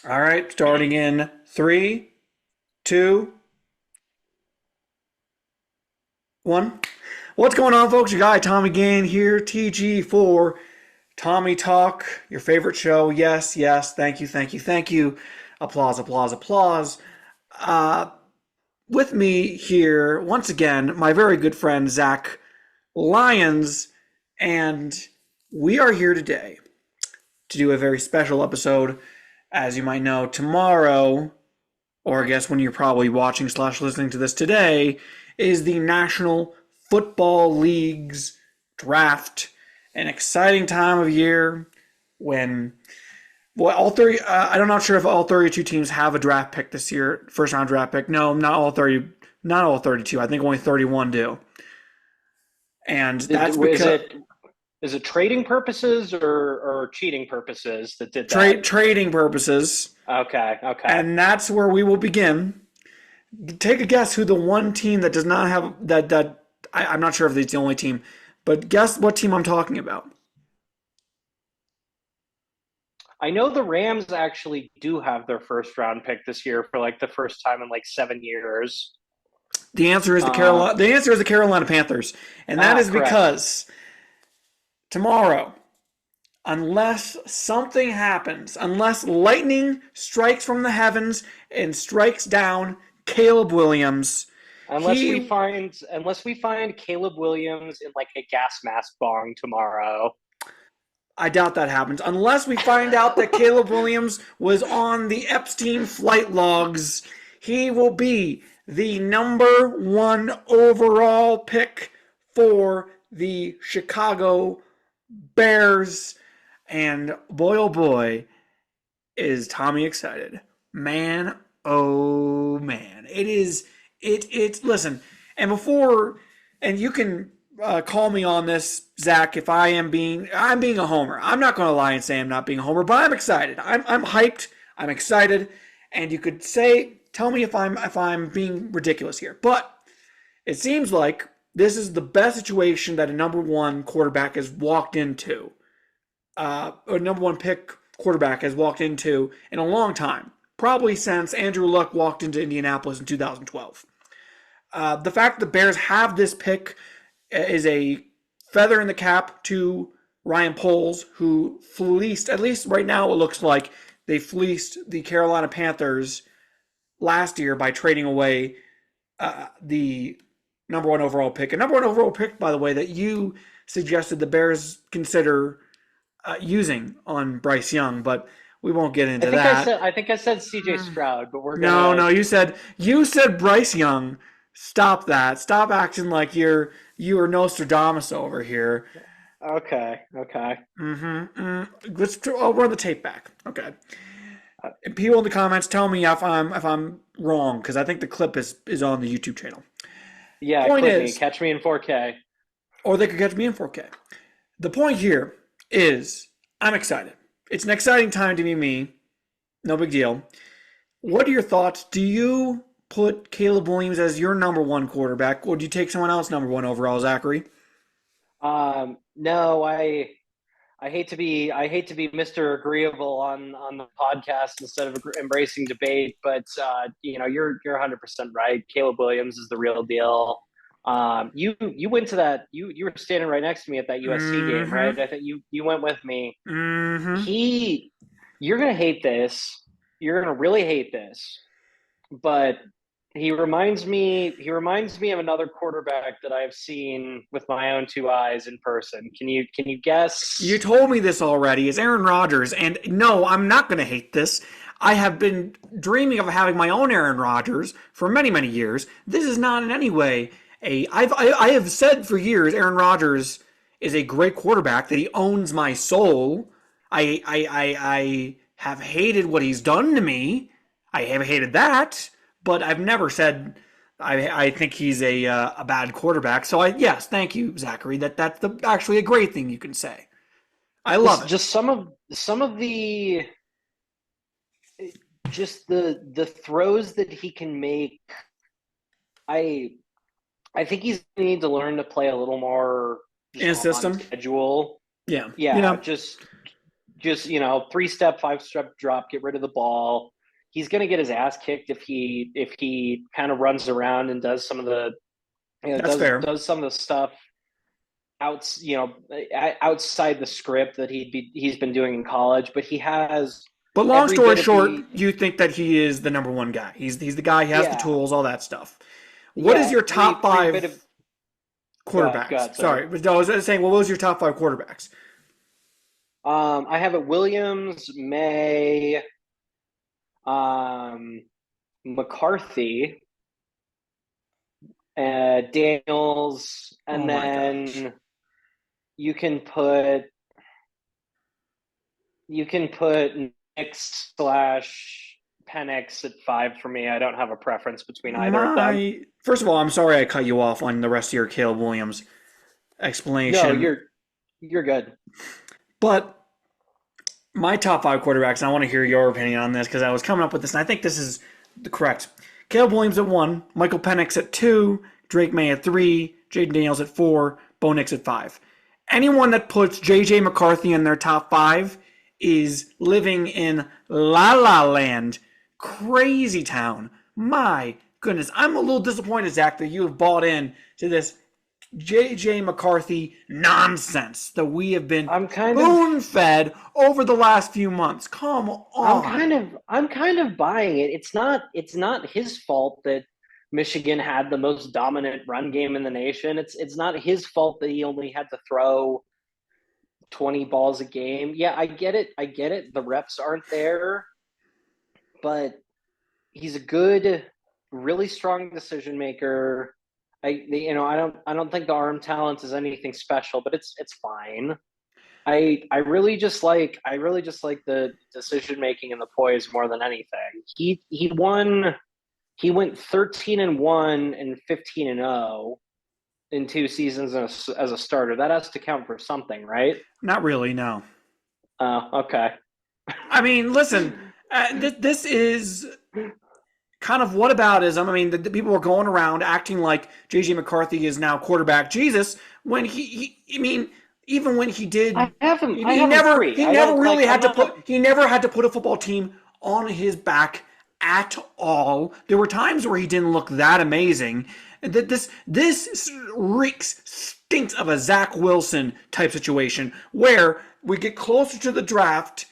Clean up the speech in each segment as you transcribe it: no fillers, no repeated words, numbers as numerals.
All right, starting in three, two, one. What's going on, folks? Your guy Tommy Gain here, TG for Tommy Talk, your favorite show. Yes, yes. Thank you, thank you, thank you. Applause, applause, applause. Uh, with me here once again, my very good friend Zach Lyons, and we are here today to do a very special episode. As you might know, tomorrow, or I guess when you're probably watching slash listening to this today, is the National Football League's draft. An exciting time of year when all 30. I'm not sure if all 32 teams have a draft pick this year, first round draft pick. No, not all 30. Not all 32. I think only 31 do, and that's Is because it trading purposes or cheating purposes that did that? trading purposes. Okay, okay. And that's where we will begin. Take a guess who the one team that does not have that I'm not sure if it's the only team, but guess what team I'm talking about. I know the Rams actually do have their first round pick this year for like the first time in like 7 years. The answer is Um, the Carolina Panthers, and that is Correct. because tomorrow, unless something happens, unless lightning strikes from the heavens and strikes down Caleb Williams, he Unless we find Caleb Williams in like a gas mask bong tomorrow. I doubt that happens unless we find out that Caleb Williams was on the Epstein flight logs. He will be the number one overall pick for the Chicago Bears. And boy, oh boy, is Tommy excited. Man, oh man. It is, listen, and before, and you can call me on this, Zach, if I'm being a homer. I'm not going to lie and say I'm not being a homer, but I'm excited. I'm hyped. I'm excited. And you could tell me if I'm being ridiculous here. But it seems like this is the best situation that a number one quarterback has walked into or number one pick quarterback has walked into in a long time, probably since Andrew Luck walked into Indianapolis in 2012. The fact that the Bears have this pick is a feather in the cap to Ryan Poles, who fleeced, at least right now it looks like, they fleeced the Carolina Panthers last year by trading away the number one overall pick. A number one overall pick, by the way, that you suggested the Bears consider using on Bryce Young, but we won't get into that. I think I said CJ Stroud, but we're No, gonna. no, you said Bryce Young. Stop that. Stop acting like you are Nostradamus over here. Okay, okay. I'll run the tape back. Okay. And people in the comments tell me if I'm wrong because I think the clip is on the YouTube channel. Yeah, Point clip me, is, catch me in 4K. or they could catch me in 4K. The point here is I'm excited. It's an exciting time to be me. No big deal. What are your thoughts? Do you put Caleb Williams as your number one quarterback, or do you take someone else number one overall, Zachary? No, I hate to be Mr. Agreeable on the podcast instead of embracing debate, but you're 100% right. Caleb Williams is the real deal. You went to that. You were standing right next to me at that USC game, Mm-hmm. right? I think you went with me. Mm-hmm. He, you're gonna hate this. You're gonna really hate this, but he reminds me of another quarterback that I've seen with my own two eyes in person. Can you You guess? told me this already. It's Aaron Rodgers, and no, I'm not going to hate this. I have been dreaming of having my own Aaron Rodgers for many, many years. This is not in any way I have said for years Aaron Rodgers is a great quarterback that he owns my soul. I have hated what he's done to me. I have hated that, but I've never said I think he's a bad quarterback. So yes, thank you, Zachary. That's actually a great thing you can say. I love it. Just some of the just the throws that he can make. I I think he's going to need to learn to play a little more just In a on system, schedule. yeah, Yeah, yeah. just just 3-step, 5-step drop, get rid of the ball. He's going to get his ass kicked if he kind of runs around and does some of the That's fair. does some of the stuff outside the script that he's been doing in college. But he has But long every story bit of short, the you think that he is the number one guy. He's the guy. He has the yeah tools, all that stuff. What is yeah your every top every bit five of go quarterbacks? ahead, sorry. Sorry, but no, I was saying, what was your top five quarterbacks? I have it Williams, May, um, McCarthy, Daniels, Oh and my gosh. then you can put Nick slash Penix at 5 for me. I don't have a preference between either of them. My first of all, I'm sorry I cut you off on the rest of your Caleb Williams No, explanation, you're good. but my top five quarterbacks, and I want to hear your opinion on this because I was coming up with this, and I think this is the correct. Caleb Williams at one, Michael Penix at two, Drake May at three, Jaden Daniels at four, Bo Nix at five. Anyone that puts JJ McCarthy in their top five is living in la la land, crazy town. My goodness, I'm a little disappointed, Zach, that you have bought in to this JJ McCarthy nonsense that we have been I'm kind of spoon fed over the last few months. Come on. I'm kind of buying it. It's not his fault that Michigan had the most dominant run game in the nation. It's not his fault that he only had to throw 20 balls a game. Yeah, I get it. I get it. The reps aren't there, but he's a good, really strong decision maker. I don't think the arm talent is anything special, but it's fine. I really just like the decision making and the poise more than anything. He went 13-1 and 15-0 in 2 seasons as a starter. That has to count for something, right? Not really, no. Okay. I mean, listen, this is kind of whataboutism. I mean, the people were going around acting like JJ McCarthy is now quarterback Jesus when I mean, even when he did, I he have him never three. he I never don't really like. I'm had to not. put a football team on his back at all. There were times where he didn't look that amazing. That this reeks stinks of a Zach Wilson type situation where we get closer to the draft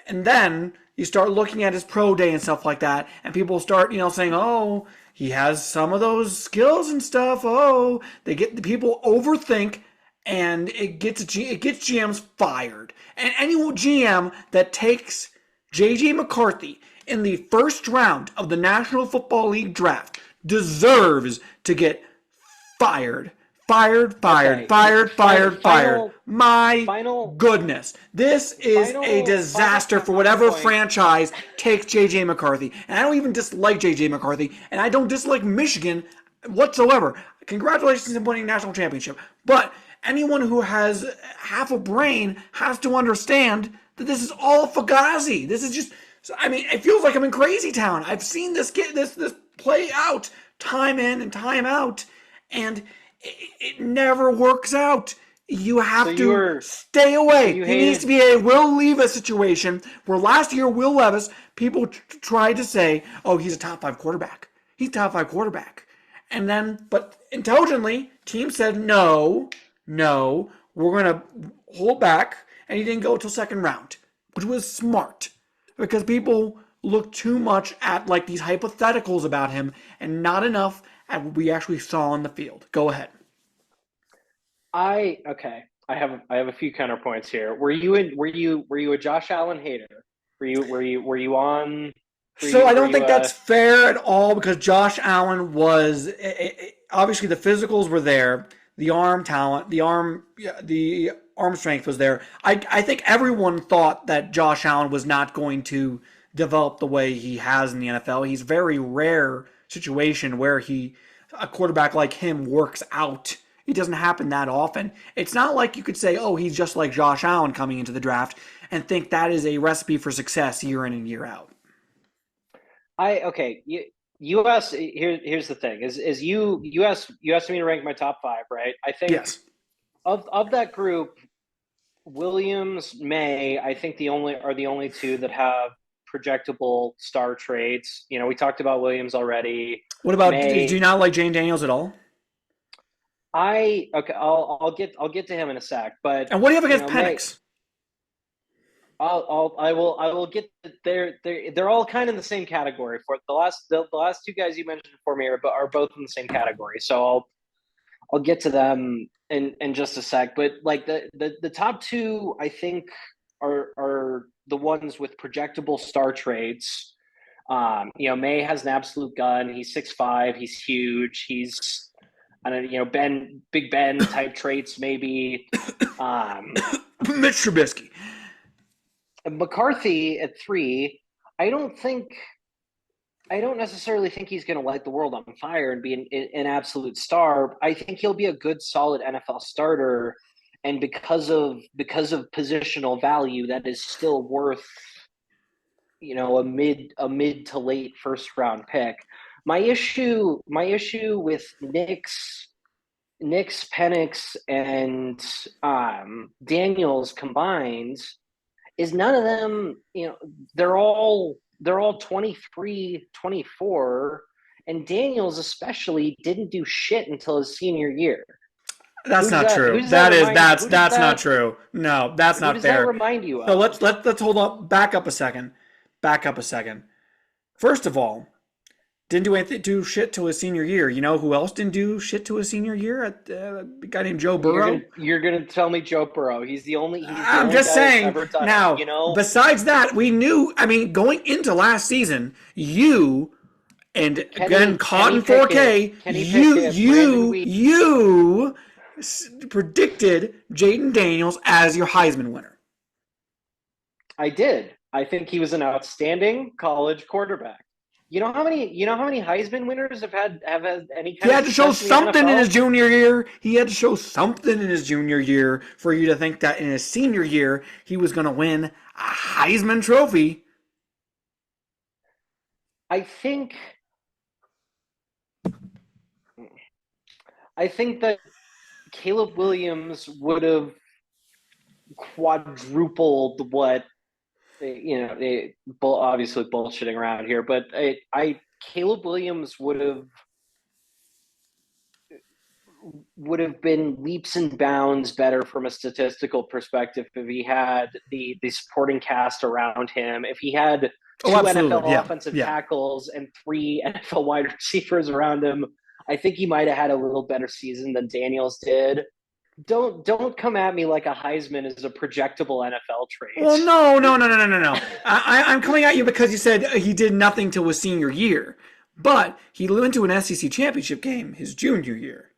and then you start looking at his pro day and stuff like that, and people start, saying, "Oh, he has some of those skills and stuff." Oh, they get the people overthink, and it gets GMs fired. And any GM that takes JJ McCarthy in the first round of the National Football League draft deserves to get fired. Fired, fired, Okay. fired, fired, fired. Final. My Final. goodness. This is a Final disaster for whatever counterpoint. franchise takes JJ McCarthy. And I don't even dislike JJ McCarthy, and I don't dislike Michigan whatsoever. Congratulations on winning national championship. But anyone who has half a brain has to understand that this is all fugazi. This is just, I mean, it feels like I'm in crazy town. I've seen this play out time in and time out, and it never works out. You So have you to were. stay So away. you He needs to hated. be a Will Levis situation where last year Will Levis, people tried to say, "Oh, he's a top five quarterback. He's a top five quarterback," and then, but intelligently, team said, "No, no, we're gonna hold back," and he didn't go until second round, which was smart because people look too much at like these hypotheticals about him and not enough at what we actually saw on the field. Go ahead. Okay. I have a few counterpoints here. Were you a Josh Allen hater? Were you on? Were So I you were don't you think that's a fair at all because Josh Allen was obviously the physicals were there, the arm talent, the arm strength was there. I think everyone thought that Josh Allen was not going to develop the way he has in the NFL. He's a very rare situation where a quarterback like him works out. It doesn't happen that often. It's not like you could say, "Oh, he's just like Josh Allen coming into the draft," and think that is a recipe for success year in and year out. I okay. You asked. Here's the thing: is you asked me to rank my top five, right? I think Yes. of that group, Williams, May, I think the only two that have projectable star traits. You know, we talked about Williams already. What about, do you May, not like Jane Daniels at all? I'll get to him in a sec, but And what do you have you against know, May, Penix? I will get they're all kind of in the same category. For the last two guys you mentioned for me are both in the same category. So I'll get to them in just a sec. But like the top two, I think are the ones with projectable star traits. You know, May has an absolute gun. He's 6'5". He's huge. He's I don't know, you know, Big Ben type traits maybe. Um, Mitch Trubisky. McCarthy at 3. I don't think I don't necessarily think he's going to light the world on fire and be an absolute star. I think he'll be a good, solid NFL starter, and because of positional value, that is still worth a mid to late first round pick. My issue with Nick's Penix and Daniels combined is none of them, you know, they're all 23, 24, and Daniels especially didn't do shit until his senior year. That's not true. Who does that remind That's not true. No, that's who not does that fair. remind you So of? let's hold up. Back up a second. Back up a second. First of all, didn't do shit till his senior year. You know who else didn't do shit till his senior year? A guy named Joe Burrow. You're gonna tell me Joe Burrow. He's the I'm only just guy that's saying. ever done it. Now, You know, besides that, we knew. I mean, going into last season, you and again caught in 4K, Kenny Pickett, Brandon Weed. you predicted Jaden Daniels as your Heisman winner. I did. I think he was an outstanding college quarterback. You know how many Heisman winners have had any He kind of had to show success in the something in his NFL? junior year. He had to show something in his junior year for you to think that in his senior year he was going to win a Heisman Trophy. I think I think that Caleb Williams would have quadrupled what obviously bullshitting around here, but I Caleb Williams would have been leaps and bounds better from a statistical perspective if he had the supporting cast around him. If he had Oh, two absolutely. NFL Yeah. offensive Yeah. tackles and three NFL wide receivers around him, I think he might have had a little better season than Daniels did. Don't come at me like a Heisman is a projectable NFL trait. Well, no. I'm coming at you because you said he did nothing till his senior year, but he went to an SEC championship game his junior year.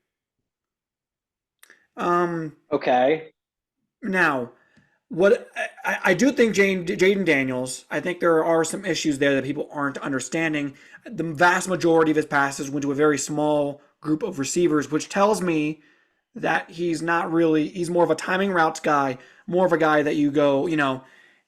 Um, Okay. Now, what I do think Jaden Daniels, I think there are some issues there that people aren't understanding. The vast majority of his passes went to a very small group of receivers, which tells me that he's more of a timing routes guy, more of a guy that you go,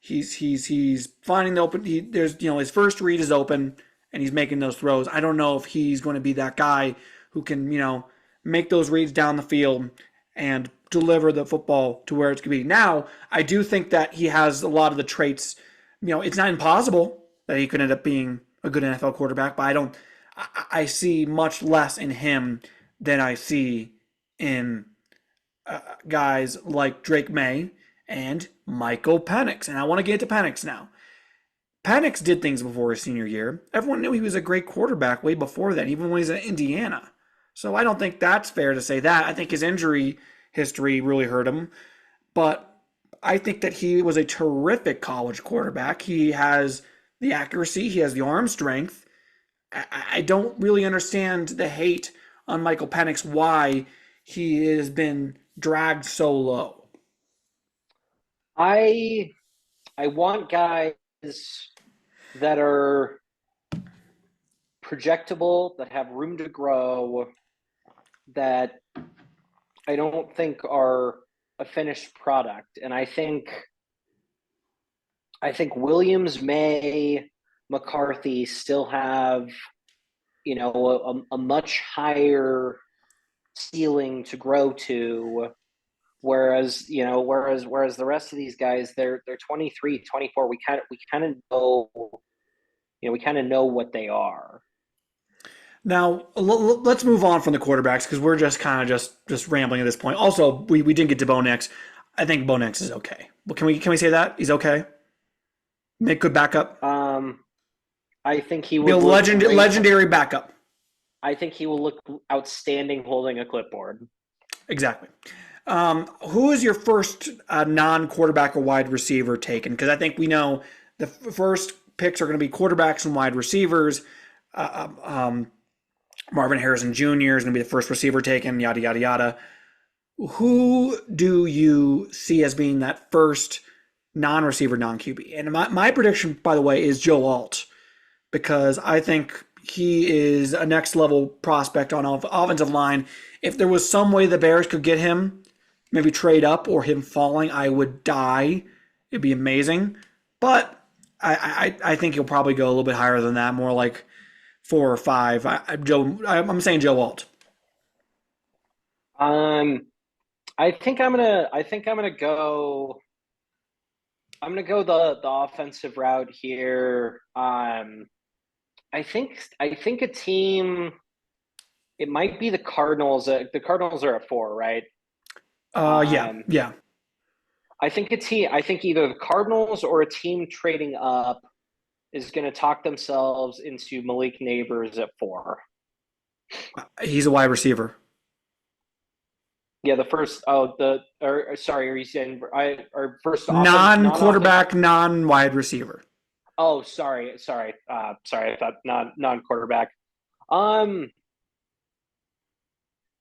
he's finding the open. There's his first read is open and he's making those throws. I don't know if he's going to be that guy who can make those reads down the field and deliver the football to where it's going to be. Now, I do think that he has a lot of the traits. It's not impossible that he could end up being a good NFL quarterback, but I don't. I see much less in him than I see in guys like Drake May and Michael Penix. And I want to get to Penix now. Penix did things before his senior year. Everyone knew he was a great quarterback way before that, even when he was at Indiana. So I don't think that's fair to say that. I think his injury history really hurt him. But I think that he was a terrific college quarterback. He has the accuracy, he has the arm strength. I don't really understand the hate on Michael Penix, why he has been dragged so low. I I want guys that are projectable, that have room to grow, that I don't think are a finished product. And I think Williams, May, McCarthy still have, a much higher ceiling to grow to Whereas the rest of these guys, they're 23, 24. We kind of know, we kind of know what they are. Now let's move on from the quarterbacks because we're just kind of just rambling at this point. Also, we didn't get to Bo Nix. I think Bo Nix is okay. Well, can we say that he's okay? Make good backup. Um, I think he Be a would look great. legendary backup. I think he will look outstanding holding a clipboard. Exactly. Who is your first non-quarterback or wide receiver taken? Because I think we know the first picks are going to be quarterbacks and wide receivers. Uh, um, Marvin Harrison Jr. is going to be the first receiver taken. Yada yada yada. Who do you see as being that first non-receiver, non-QB? And my prediction, by the way, is Joe Alt because I think he is a next level prospect on offensive line. If there was some way the Bears could get him, maybe trade up or him falling, I would die. It'd be amazing. But I think he'll probably go a little bit higher than that, more like 4 or 5. I'm saying Joe Alt. Um, I think I'm gonna go. I'm gonna go the offensive route here. I think a team. It might be the Cardinals. The Cardinals are at 4, right? Yeah, Um, yeah. I think a team. I think either the Cardinals or a team trading up is going to talk themselves into Malik Neighbors at 4. He's a wide receiver. Yeah, the first. Oh, or sorry, are you saying or first non-offense? Non-quarterback, non-wide receiver. Oh, sorry. I thought non-quarterback. Um,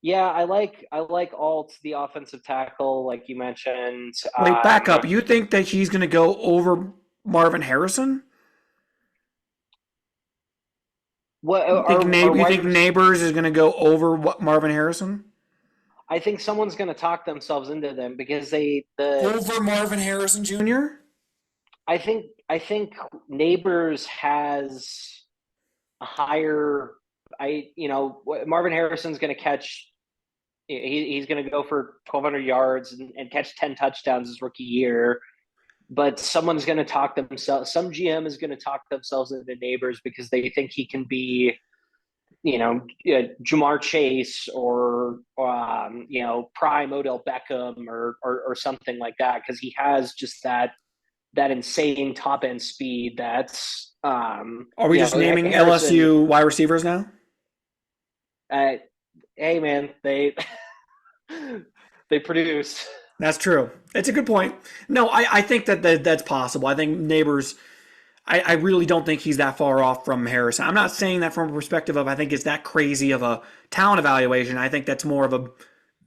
yeah, I like Alt, the offensive tackle, like you mentioned. Wait, back up. You think that he's going to go over Marvin Harrison? What You think are You wide? think Neighbors is going to go over what Marvin Harrison? I think someone's going to talk themselves into them because they the Over Marvin Harrison Jr.? I think Neighbors has a higher. Marvin Harrison's going to catch. He's going to go for 1,200 yards and catch 10 touchdowns his rookie year. But someone's going to talk themselves. Some GM is going to talk themselves into Neighbors because they think he can be, Jamar Chase or prime Odell Beckham or something like that because he has just that insane top end speed. That's Are we just naming Harrison. LSU wide receivers now? Uh, hey man, they they produce. That's true. It's a good point. No, I think that's possible. I think Neighbors, I really don't think he's that far off from Harrison. I'm not saying that from a perspective of I think it's that crazy of a talent evaluation. I think that's more of a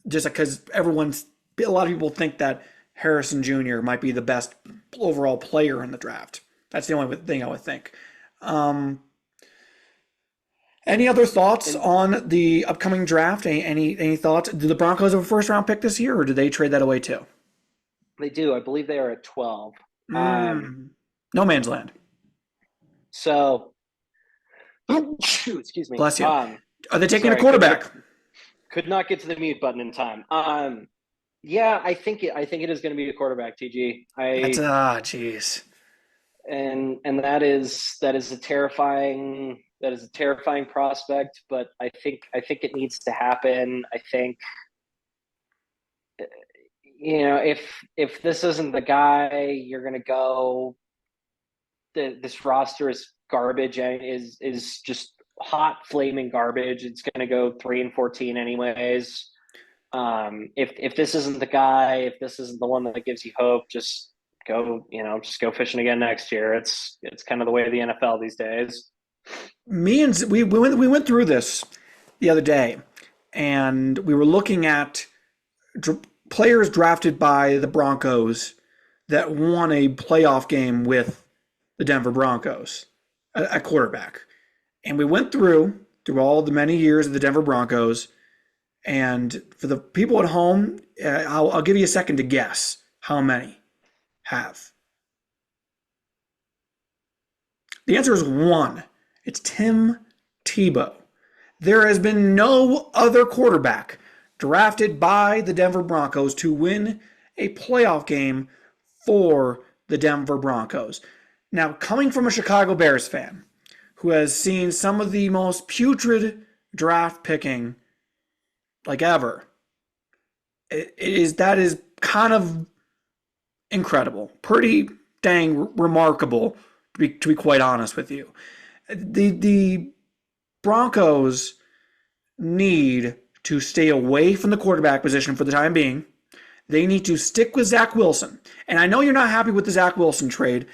just because a lot of people think that Harrison Jr. might be the best overall player in the draft. That's the only thing I would think. Um, any other thoughts And on the upcoming draft? Any thoughts? Do the Broncos have a first round pick this year, or did they trade that away too? they do. I believe they are at 12. Um, Mm, no man's land. so excuse me. Bless you. Are they taking a Sorry, quarterback? could not get to the mute button in time. Yeah, I think it is going to be a quarterback, TG. That's jeez. And that is a terrifying prospect, but I think it needs to happen. I think if this isn't the guy, you're going to go. This roster is garbage and is just hot flaming garbage. It's going to go 3-14 anyways. If this isn't the guy, if this isn't the one that gives you hope, just go fishing again next year. It's kind of the way of the NFL these days. We went through this the other day, and we were looking at players drafted by the Broncos that won a playoff game with the Denver Broncos, a quarterback. And we went through all the many years of the Denver Broncos. And for the people at home, I'll give you a second to guess how many have. The answer is one. It's Tim Tebow. There has been no other quarterback drafted by the Denver Broncos to win a playoff game for the Denver Broncos. Now, coming from a Chicago Bears fan who has seen some of the most putrid draft picking like ever, that is kind of incredible, pretty dang remarkable to be quite honest with you. The Broncos need to stay away from the quarterback position for the time being. They need to stick with Zach Wilson. And I know you're not happy with the Zach Wilson trade.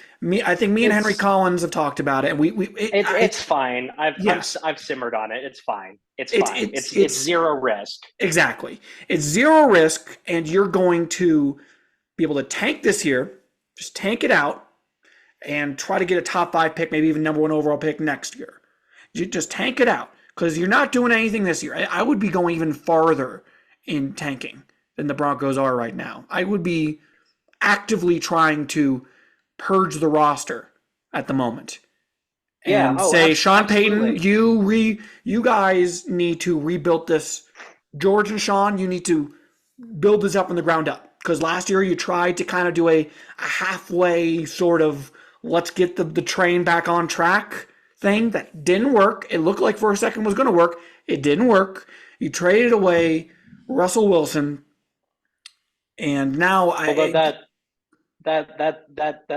I think me and Henry Collins have talked about it, and it's fine. I've simmered on it. It's fine. It's fine. It's zero risk. Exactly. It's zero risk, and you're going to be able to tank this year, just tank it out, and try to get a top 5 pick, maybe even number 1 overall pick next year. You just tank it out because you're not doing anything this year. I would be going even farther in tanking than the Broncos are right now. I would be actively trying to purge the roster at the moment. And say, Sean Payton, you guys need to rebuild this. George and Sean, you need to build this up from the ground up. Because last year you tried to kind of do a halfway sort of let's get the train back on track thing that didn't work. It looked like for a second was going to work. It didn't work. You traded away Russell Wilson. And now that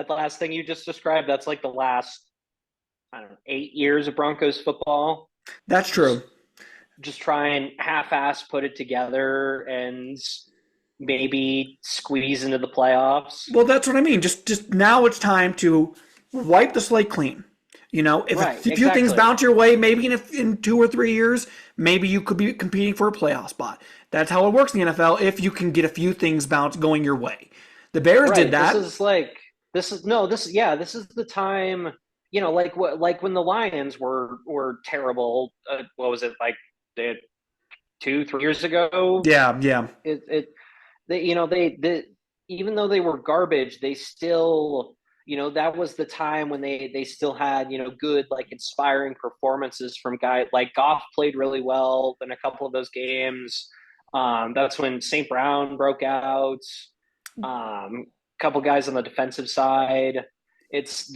last thing you just described, that's like the last, I don't know, 8 years of Broncos football. That's true. Just try and half-ass put it together and maybe squeeze into the playoffs. Well, that's what I mean. Just now it's time to wipe the slate clean. You know, if a few things bounce your way, maybe in 2 or 3 years, maybe you could be competing for a playoff spot. That's how it works in the NFL. If you can get a few things going your way, the Bears did that. This is the time. You know, like when the Lions were terrible. What was it like? 2-3 years ago? Yeah. They even though they were garbage, they still, that was the time when they still had, good, like, inspiring performances from guys like Goff played really well in a couple of those games. That's when St. Brown broke out. A couple guys on the defensive side. It's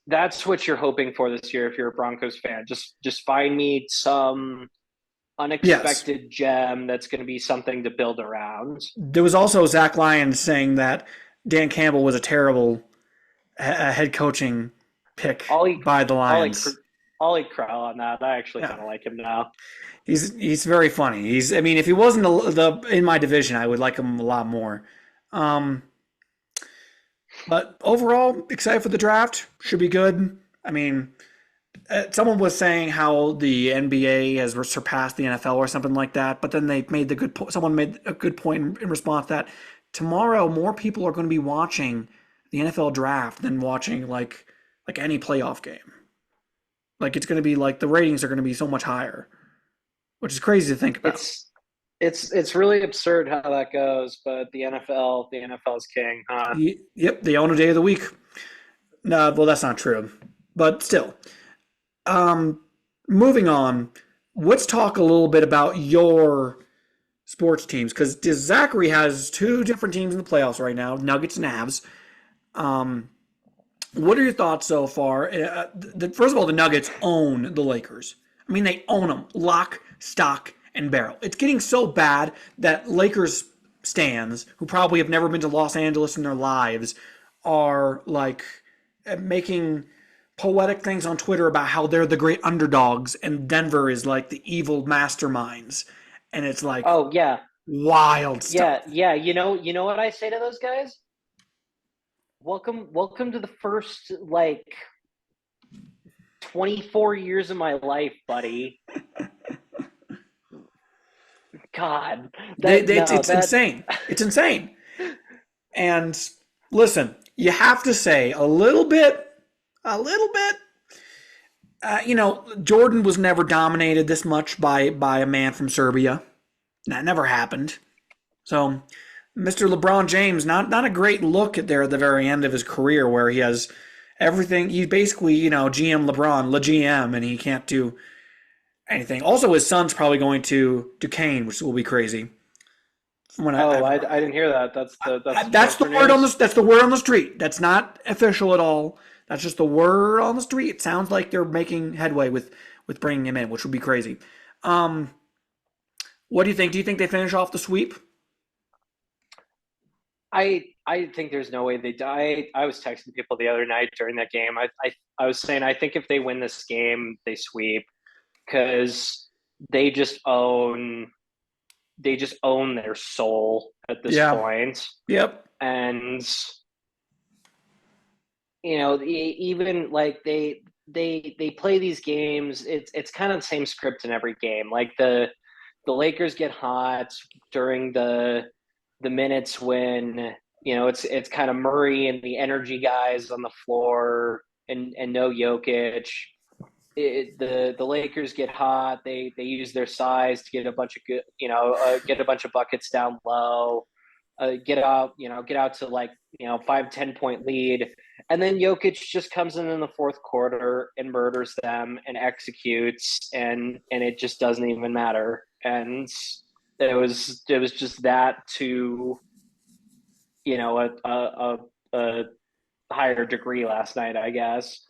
that's what you're hoping for this year if you're a Broncos fan. Just find me some unexpected gem that's going to be something to build around. There was also Zach Lyons saying that Dan Campbell was a terrible head coaching pick by the Lions. I'll crow on that. I actually kind of like him now. He's very funny. If he wasn't in my division, I would like him a lot more. But overall, excited for the draft. Should be good. I mean, someone was saying how the NBA has surpassed the NFL or something like that, but then they made someone made a good point in response that tomorrow more people are going to be watching the NFL draft than watching like any playoff game. Like, it's going to be like the ratings are going to be so much higher, which is crazy to think about. It's really absurd how that goes, but the NFL is king, huh? Yep, they own a day of the week. No, well, that's not true, but still. Moving on, let's talk a little bit about your sports teams, because Zachary has 2 different teams in the playoffs right now, Nuggets and Avs. What are your thoughts so far? First of all, the Nuggets own the Lakers. I mean, they own them, lock, stock, and barrel. It's getting so bad that Lakers stans, who probably have never been to Los Angeles in their lives, are like making poetic things on Twitter about how they're the great underdogs and Denver is like the evil masterminds. And it's like, oh yeah, wild stuff. Yeah. You know what I say to those guys? Welcome to the first 24 years of my life, buddy. God, it's insane. It's insane. And listen, you have to say a little bit. Jordan was never dominated this much by a man from Serbia. That never happened. So, Mr. LeBron James, not a great look at the very end of his career where he has everything. He's basically, GM LeBron, Le GM, and he can't do anything. Also, his son's probably going to Duquesne, which will be crazy. From what Oh, I've I heard. didn't hear that. That's the That's the transfer word on the news. that's the word on the street. That's not official at all. That's just the word on the street. It sounds like they're making headway with bringing him in, which would be crazy. Um, what do you think? Do you think they finish off the sweep? I think there's no way they die. I was texting people the other night during that game. I was saying I think if they win this game, they sweep because they just own they just own their soul at this Yeah. point. Yep. And even like they play these games. It's kind of the same script in every game. Like the Lakers get hot during the minutes when it's kind of Murray and the energy guys on the floor and no Jokic. The Lakers get hot. They use their size to get a bunch of good get a bunch of buckets down low. Get out to like 5-10 point lead, and then Jokic just comes in the fourth quarter and murders them and executes, and it just doesn't even matter. And it was just that to a higher degree last night, I guess.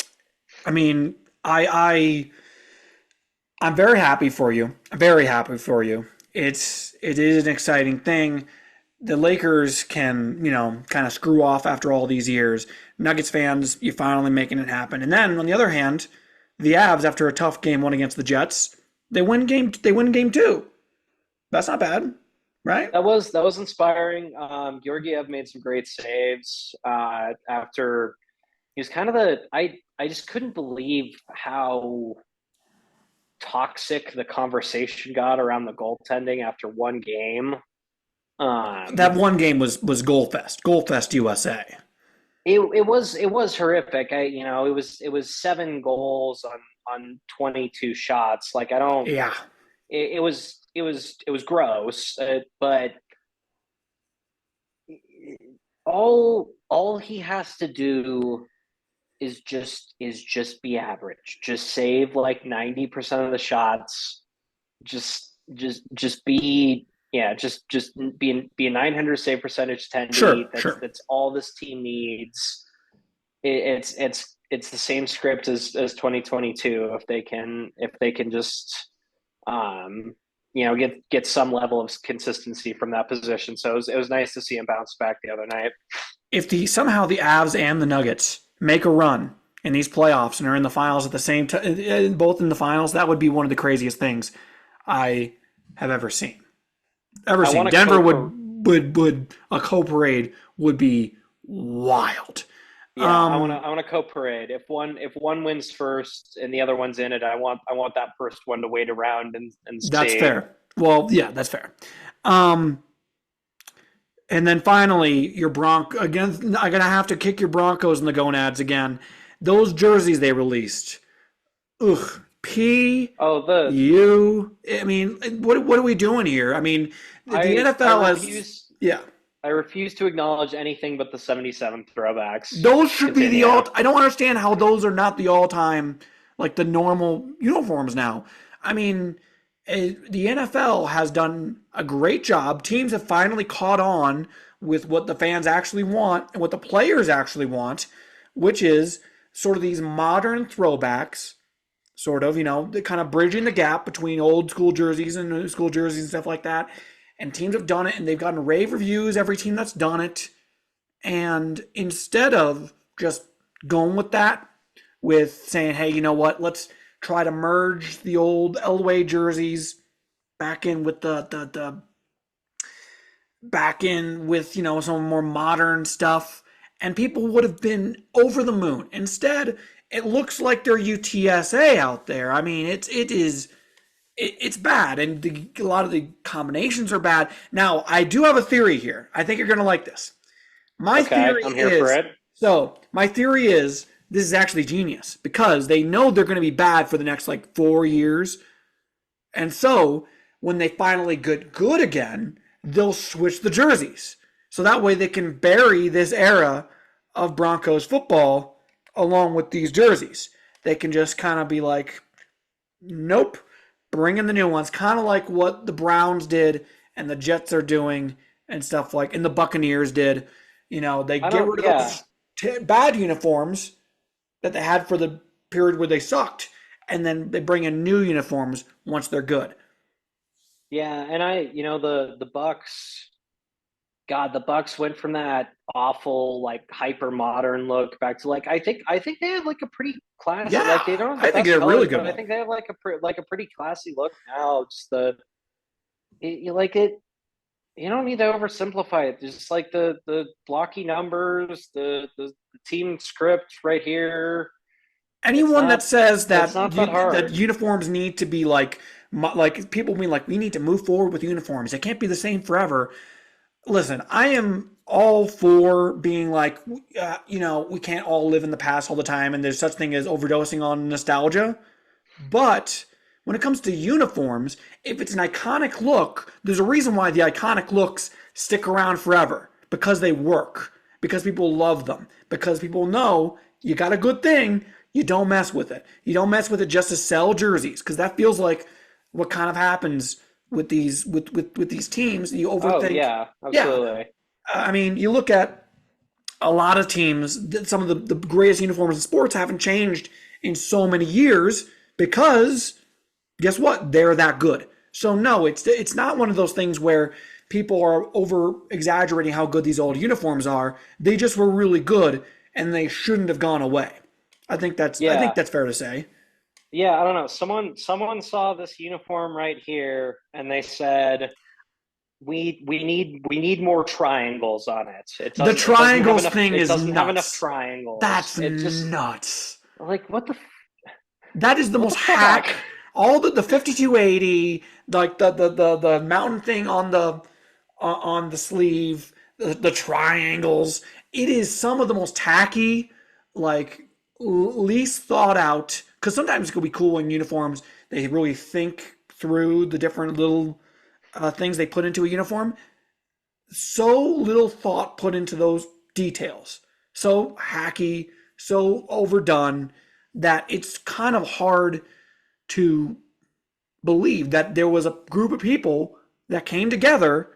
I mean, I'm very happy for you. I'm very happy for you. It is an exciting thing. The Lakers can, kind of screw off after all these years. Nuggets fans, you finally making it happen. And then on the other hand, the Avs, after a tough game one against the Jets, they win game two. That's not bad, right? That was inspiring. Georgiev made some great saves after he was kind of I just couldn't believe how toxic the conversation got around the goaltending after one game. That Um, one game was Goal Fest USA. it was horrific. It was 7 goals on 22 shots. Like I don't. Yeah. It was gross, but all he has to do is just be average. Just save like 90% of the shots. Just be yeah. Just be a 900 save percentage Sure, tendy. That's sure. that's all this team needs. It's the same script as 2022. If they can just get some level of consistency from that position. So it was nice to see him bounce back the other night. If the somehow the Avs and the Nuggets make a run in these playoffs and are in the finals at the same time, both in the finals, that would be one of the craziest things I have ever seen. Ever I seen. want to Denver co would a co parade would be wild. Yeah, Um, I want to co-parade. If one wins first and the other one's in it, I want that first one to wait around and that's see. fair. Well, yeah, that's fair. Um, and then finally, your Bronco again. I'm gonna have to kick your Broncos in the gonads again. Those jerseys they released. Ugh. P Oh, the U. I mean, what are we doing here? I mean, the I NFL has refuse yeah. I refuse to acknowledge anything but the 77 throwbacks. Those should be the Continue. all. I don't understand how those are not the all-time like the normal uniforms now. I mean, the NFL has done a great job. Teams have finally caught on with what the fans actually want and what the players actually want, which is sort of these modern throwbacks, sort of, kind of bridging the gap between old school jerseys and new school jerseys and stuff like that. And teams have done it, and they've gotten rave reviews. Every team that's done it, and instead of just going with that, with saying, hey, you know what, let's try to merge the old Elway jerseys back in with the back in with, some more modern stuff, and people would have been over the moon. Instead, it looks like they're UTSA out there. I mean, it's bad, and a lot of the combinations are bad. Now, I do have a theory here. I think you're going to like this. My Okay, theory I'm here for is it. my theory is this is actually genius because they know they're going to be bad for the next like 4 years. And so when they finally get good again, they'll switch the jerseys. So that way they can bury this era of Broncos football along with these jerseys. They can just kind of be like, nope, bring in the new ones, kind of like what the Browns did and the Jets are doing and stuff like, and the Buccaneers did. They I get don't. rid of Yeah, those bad uniforms that they had for the period where they sucked, and then they bring in new uniforms once they're good. yeah, and the Bucks. God, the Bucks went from that awful like hyper modern look back to like I think they have like a pretty classy, like they Yeah, don't have the I think best they're a really colors, good but I look. think they have like a pretty classy look now. Just you like it. You don't need to oversimplify it. Just like the blocky numbers, the team script right here. It's Anyone that not says it's that not that that hard. uniforms need to be like people mean like we need to move forward with uniforms. It can't be the same forever. Listen, I am all for being like, we can't all live in the past all the time, and there's such thing as overdosing on nostalgia. But when it comes to uniforms, if it's an iconic look, there's a reason why the iconic looks stick around forever because they work, because people love them, because people know you got a good thing, you don't mess with it. You don't mess with it just to sell jerseys because that feels like what kind of happens with with these teams. You Oh overthink. yeah, Yeah, absolutely. I mean, you look at a lot of teams, some of the greatest uniforms in sports haven't changed in so many years because guess what? They're that good. So no, it's not one of those things where people are over exaggerating how good these old uniforms are. They just were really good and they shouldn't have gone away. I think Yeah. that's fair to say. Yeah, I don't know. Someone saw this uniform right here and they said we need more triangles on it. The It doesn't have triangles enough thing it is doesn't have enough nuts. triangles. That's It just nuts. like That is the what most the fuck? hack. All the 5280, like the mountain thing on the sleeve, the triangles. It is some of the most tacky, like least thought out. Because sometimes it could be cool in uniforms. They really think through the different little things they put into a uniform. So little thought put into those details. So hacky, so overdone that it's kind of hard to believe that there was a group of people that came together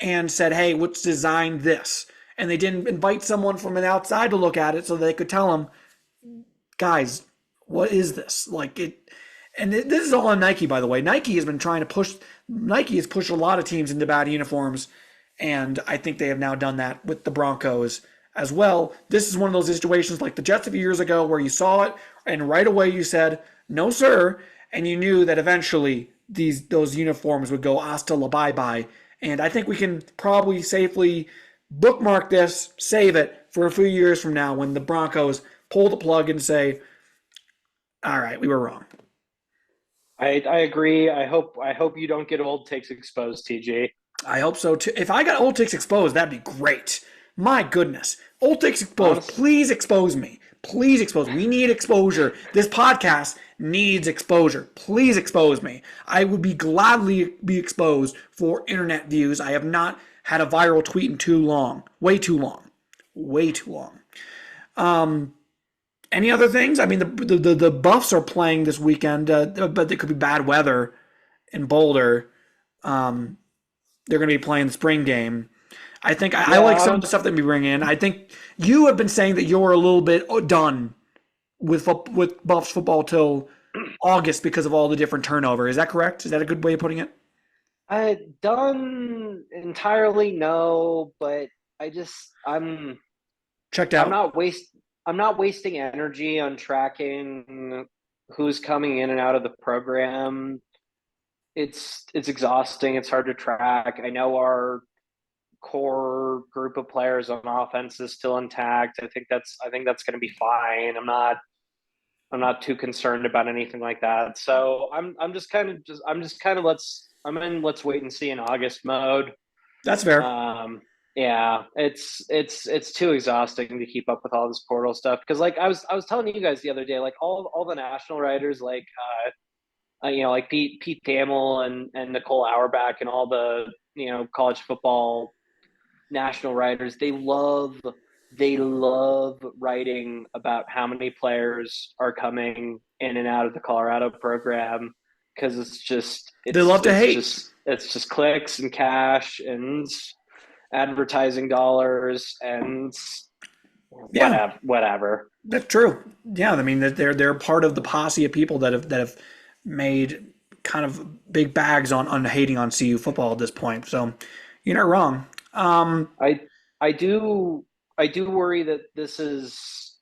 and said, hey, let's design this. And they didn't invite someone from an outside to look at it so they could tell them, guys, what is this? Like it, and this is all on Nike, by the way. Nike has been trying to push. Nike has pushed a lot of teams into bad uniforms, and I think they have now done that with the Broncos as well. This is one of those situations like the Jets a few years ago where you saw it and right away you said, "No, sir," and you knew that eventually those uniforms would go hasta la bye bye. And I think we can probably safely bookmark this, save it for a few years from now when the Broncos pull the plug and say, all right, we were wrong. I agree. I hope you don't get old takes exposed, TG. I hope so too. If I got old ticks exposed, that'd be great. My goodness. Old ticks exposed. Honest, Please expose me. Please expose. We need exposure. This podcast needs exposure. Please expose me. I would be gladly be exposed for internet views. I have not had a viral tweet in too long. Way too long. Way too long. Any other things? I mean, the Buffs are playing this weekend, but it could be bad weather in Boulder. Um, they're going to be playing the spring game. I think I yeah, like I some of the don't. stuff that we bring in. I think you have been saying that you're a little bit done with Buffs football till August because of all the different turnover. Is that correct? Is that a good way of putting it? I done entirely no, but I just Checked I'm out. not waste I'm not wasting energy on tracking who's coming in and out of the program. It's exhausting. It's hard to track. I know our core group of players on offense is still intact. I think that's going to be fine. I'm not too concerned about anything like that. So I'm just kind of let's wait and see in August mode. That's fair. Um, yeah, it's too exhausting to keep up with all this portal stuff because like I was telling you guys the other day, like all the national writers like like Pete Thamel and Nicole Auerbach and all the college football national writers, they love writing about how many players are coming in and out of the Colorado program. because it's just They love to hate. it's just clicks and cash and advertising dollars and Yeah, whatever. that's true. Yeah, I mean they're part of the posse of people that have made kind of big bags on hating on CU football at this point. So you're not wrong. I I do I do worry that this is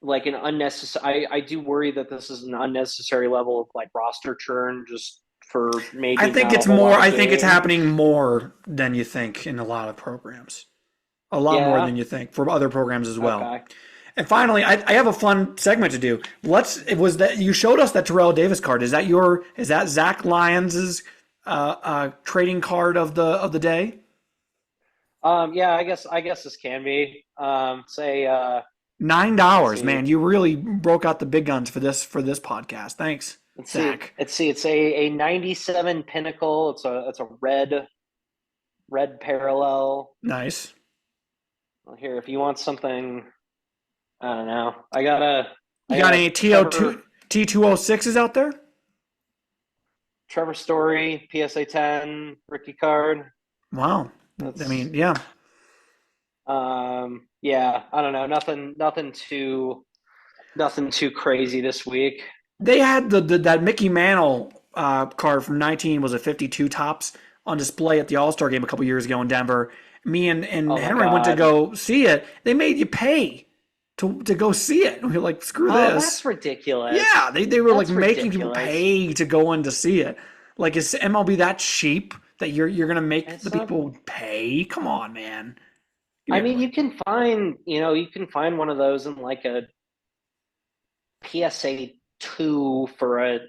like an unnecessary. I do worry that this is an unnecessary level of like roster churn just for I maybe think not a it's whole more. lot of I think it's games. happening more than you think in a lot of programs. A lot more Yeah. than you think for other programs as well. Okay. And finally, I have a fun segment to do. It was that you showed us that Terrell Davis card. Is that Zach Lyons's trading card of the day? Yeah. I guess this can be. Say. Let's $9, man. see. You really broke out the big guns for this podcast. Thanks, Let's see. Zach. Let's see. It's a 97 Pinnacle. It's a red parallel. Nice. Well, here, if you want something, I don't know. You I got got a any T206s out there? Trevor Story PSA 10 rookie card. Wow. I That's mean, yeah. yeah. I don't know. Nothing too crazy this week. They had that Mickey Mantle card from 19 was a 52 tops on display at the All-Star game a couple years ago in Denver. Me and Oh my Henry went to god. go see it. They made you pay to go see it. And we were like, screw Oh, this. that's ridiculous. Yeah, they were like That's making people ridiculous. pay to go in to see it. Like, is MLB that cheap that you're gonna make the It's not. people pay? Come on, man. Give me I a mean, break. you can find one of those in like a PSA 2 for a.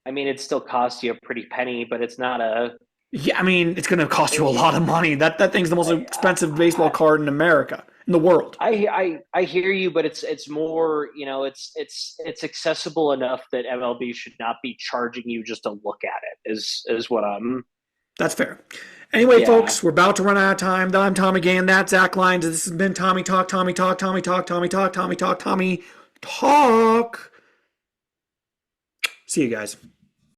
I mean, it still costs you a pretty penny, but it's not a. Yeah, I mean, it's gonna cost you a lot of money. That thing's the most I, expensive baseball card in America, in the world. I hear you, but it's more, it's accessible enough that MLB should not be charging you just to look at it. Is what I'm. That's fair. Anyway, Yeah. folks, we're about to run out of time. I'm Tommy Gann. That's Zach Lyons. This has been Tommy Talk, Tommy Talk, Tommy Talk, Tommy Talk, Tommy Talk, Tommy Talk. See you guys.